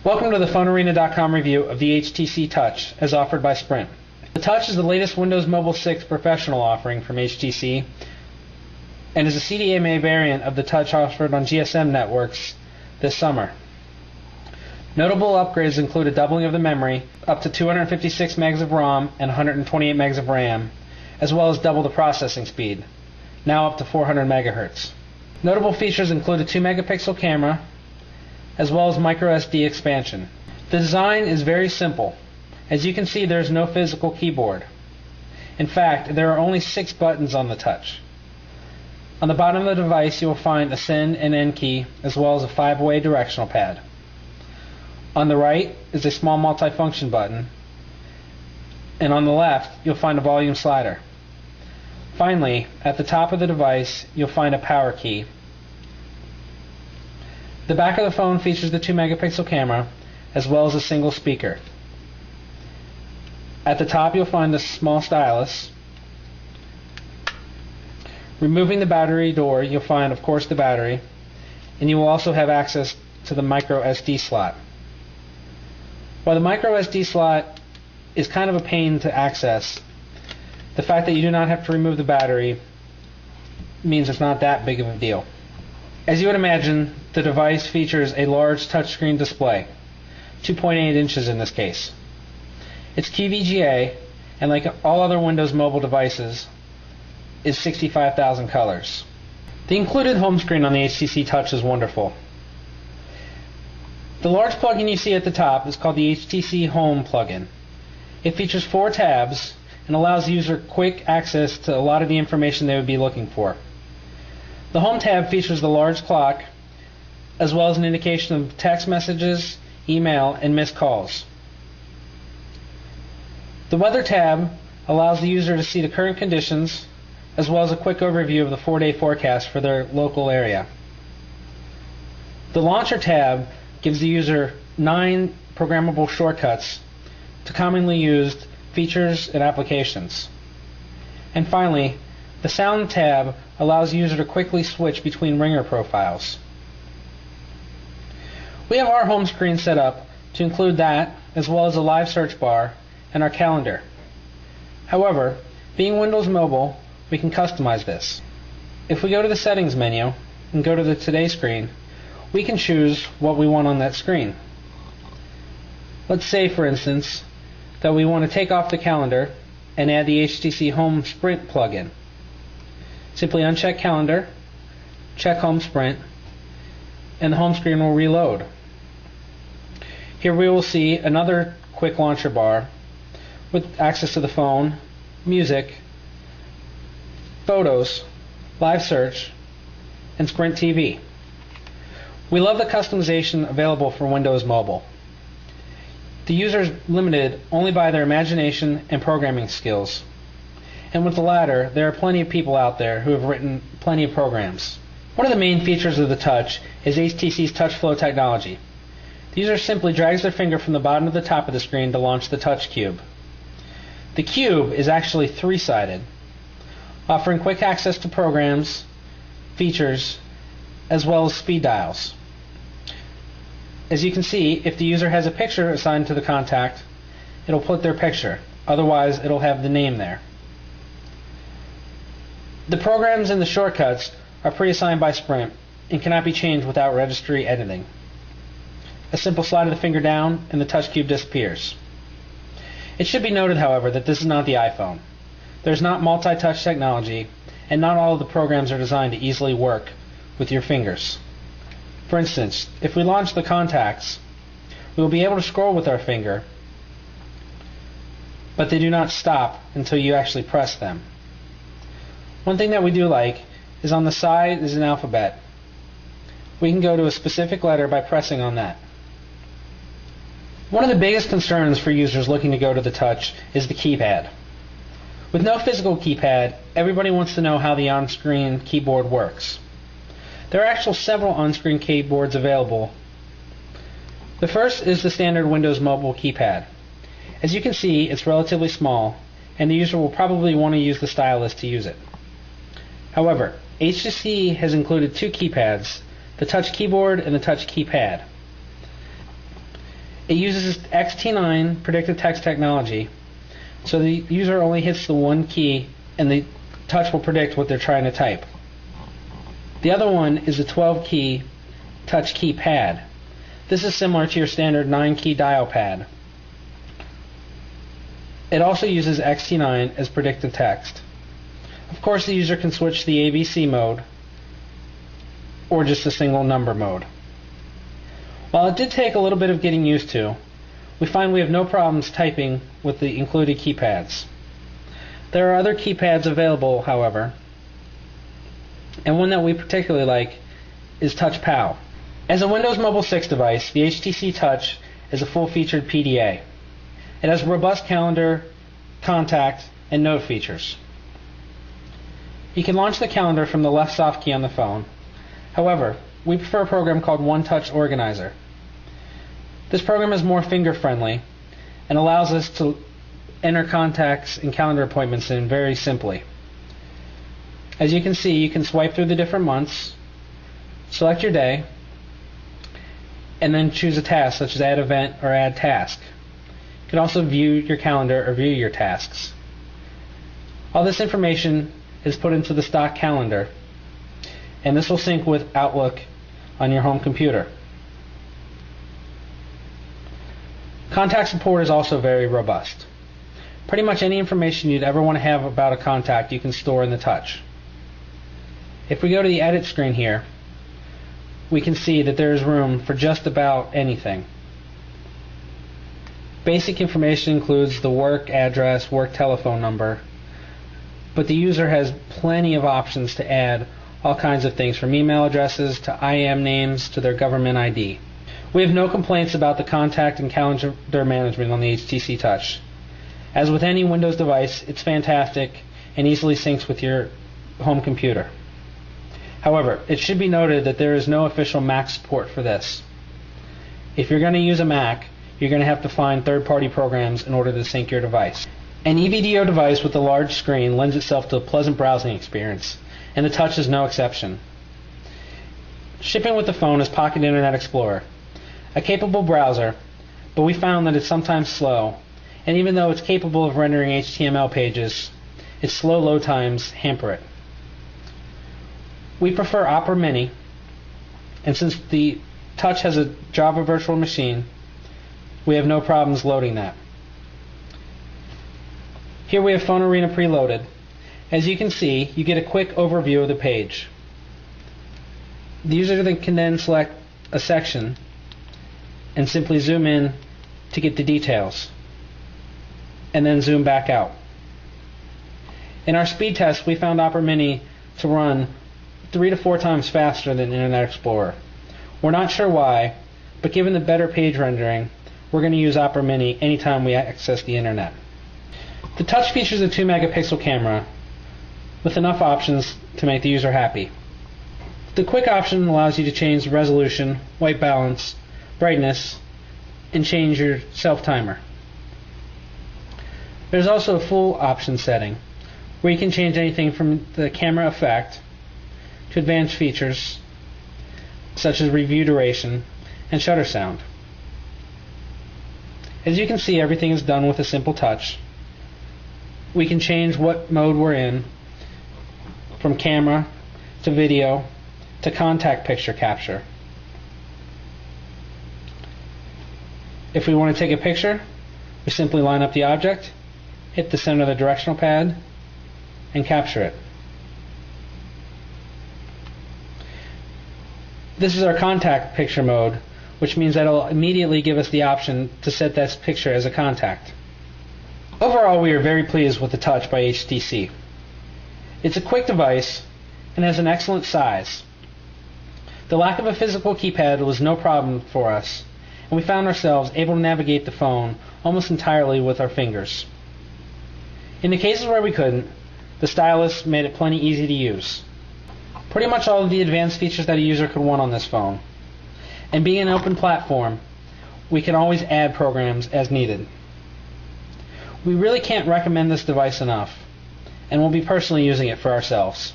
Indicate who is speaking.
Speaker 1: Welcome to the PhoneArena.com review of the HTC Touch as offered by Sprint. The Touch is the latest Windows Mobile 6 professional offering from HTC and is a CDMA variant of the Touch offered on GSM networks this summer. Notable upgrades include a doubling of the memory, up to 256 megs of ROM and 128 megs of RAM, as well as double the processing speed, now up to 400 MHz. Notable features include a 2 megapixel camera, as well as microSD expansion. The design is very simple. As you can see, there is no physical keyboard. In fact, there are only 6 buttons on the Touch. On the bottom of the device, you will find a send and end key, as well as a 5-way directional pad. On the right is a small multifunction button, and on the left, you'll find a volume slider. Finally, at the top of the device, you'll find a power key. The back of the phone features the 2 megapixel camera, as well as a single speaker. At the top, you'll find the small stylus. Removing the battery door, you'll find, of course, the battery, and you will also have access to the micro SD slot. While the micro SD slot is kind of a pain to access, the fact that you do not have to remove the battery means it's not that big of a deal. As you would imagine, the device features a large touchscreen display, 2.8 inches in this case. It's QVGA, and like all other Windows mobile devices, is 65,000 colors. The included home screen on the HTC Touch is wonderful. The large plugin you see at the top is called the HTC Home plugin. It features 4 tabs and allows the user quick access to a lot of the information they would be looking for. The Home tab features the large clock, as well as an indication of text messages, email, and missed calls. The Weather tab allows the user to see the current conditions, as well as a quick overview of the 4-day forecast for their local area. The Launcher tab gives the user 9 programmable shortcuts to commonly used features and applications. And finally, the Sound tab allows the user to quickly switch between ringer profiles. We have our home screen set up to include that, as well as a live search bar and our calendar. However, being Windows Mobile, we can customize this. If we go to the Settings menu and go to the Today screen, we can choose what we want on that screen. Let's say, for instance, that we want to take off the calendar and add the HTC Home Sprint plugin. Simply uncheck Calendar, check Home Sprint, and the home screen will reload. Here we will see another quick launcher bar with access to the phone, music, photos, live search, and Sprint TV. We love the customization available for Windows Mobile. The user is limited only by their imagination and programming skills. And with the latter, there are plenty of people out there who have written plenty of programs. One of the main features of the Touch is HTC's TouchFlow technology. The user simply drags their finger from the bottom to the top of the screen to launch the Touch Cube. The Cube is actually 3-sided, offering quick access to programs, features, as well as speed dials. As you can see, if the user has a picture assigned to the contact, it'll put their picture. Otherwise, it'll have the name there. The programs and the shortcuts are pre-assigned by Sprint and cannot be changed without registry editing. A simple slide of the finger down and the Touch Cube disappears. It should be noted, however, that this is not the iPhone. There's not multi-touch technology, and not all of the programs are designed to easily work with your fingers. For instance, if we launch the contacts, we will be able to scroll with our finger, but they do not stop until you actually press them. One thing that we do like is on the side is an alphabet. We can go to a specific letter by pressing on that. One of the biggest concerns for users looking to go to the Touch is the keypad. With no physical keypad, everybody wants to know how the on-screen keyboard works. There are actually several on-screen keyboards available. The first is the standard Windows Mobile keypad. As you can see, it's relatively small, and the user will probably want to use the stylus to use it. However, HTC has included 2 keypads, the Touch Keyboard and the Touch Keypad. It uses XT9 predictive text technology, so the user only hits the one key and the touch will predict what they're trying to type. The other one is a 12-key touch keypad. This is similar to your standard 9-key dial pad. It also uses XT9 as predictive text. Of course, the user can switch to the ABC mode or just a single number mode. While it did take a little bit of getting used to, we find we have no problems typing with the included keypads. There are other keypads available, however, and one that we particularly like is Touch PAL. As a Windows Mobile 6 device, the HTC Touch is a full-featured PDA. It has robust calendar, contact, and note features. You can launch the calendar from the left soft key on the phone. However, we prefer a program called One Touch Organizer. This program is more finger-friendly and allows us to enter contacts and calendar appointments in very simply. As you can see, you can swipe through the different months, select your day, and then choose a task such as Add Event or Add Task. You can also view your calendar or view your tasks. All this information is put into the stock calendar, and this will sync with Outlook on your home computer. Contact support is also very robust. Pretty much any information you'd ever want to have about a contact you can store in the Touch. If we go to the edit screen here, we can see that there is room for just about anything. Basic information includes the work address, work telephone number, but the user has plenty of options to add all kinds of things, from email addresses to IM names to their government ID. We have no complaints about the contact and calendar management on the HTC Touch. As with any Windows device, it's fantastic and easily syncs with your home computer. However, it should be noted that there is no official Mac support for this. If you're going to use a Mac, you're going to have to find third-party programs in order to sync your device. An EVDO device with a large screen lends itself to a pleasant browsing experience, and the Touch is no exception. Shipping with the phone is Pocket Internet Explorer, a capable browser, but we found that it's sometimes slow, and even though it's capable of rendering HTML pages, its slow load times hamper it. We prefer Opera Mini, and since the Touch has a Java virtual machine, we have no problems loading that. Here we have Phone Arena preloaded. As you can see, you get a quick overview of the page. The user can then select a section and simply zoom in to get the details, and then zoom back out. In our speed test, we found Opera Mini to run 3 to 4 times faster than Internet Explorer. We're not sure why, but given the better page rendering, we're going to use Opera Mini anytime we access the internet. The Touch features a 2-megapixel camera with enough options to make the user happy. The quick option allows you to change the resolution, white balance, brightness, and change your self-timer. There's also a full option setting where you can change anything from the camera effect to advanced features such as review duration and shutter sound. As you can see, everything is done with a simple touch. We can change what mode we're in, from camera to video to contact picture capture. If we want to take a picture, we simply line up the object, hit the center of the directional pad, and capture it. This is our contact picture mode, which means that it'll immediately give us the option to set that picture as a contact. Overall, we are very pleased with the Touch by HTC. It's a quick device and has an excellent size. The lack of a physical keypad was no problem for us, and we found ourselves able to navigate the phone almost entirely with our fingers. In the cases where we couldn't, the stylus made it plenty easy to use. Pretty much all of the advanced features that a user could want on this phone. And being an open platform, we can always add programs as needed. We really can't recommend this device enough, and we'll be personally using it for ourselves.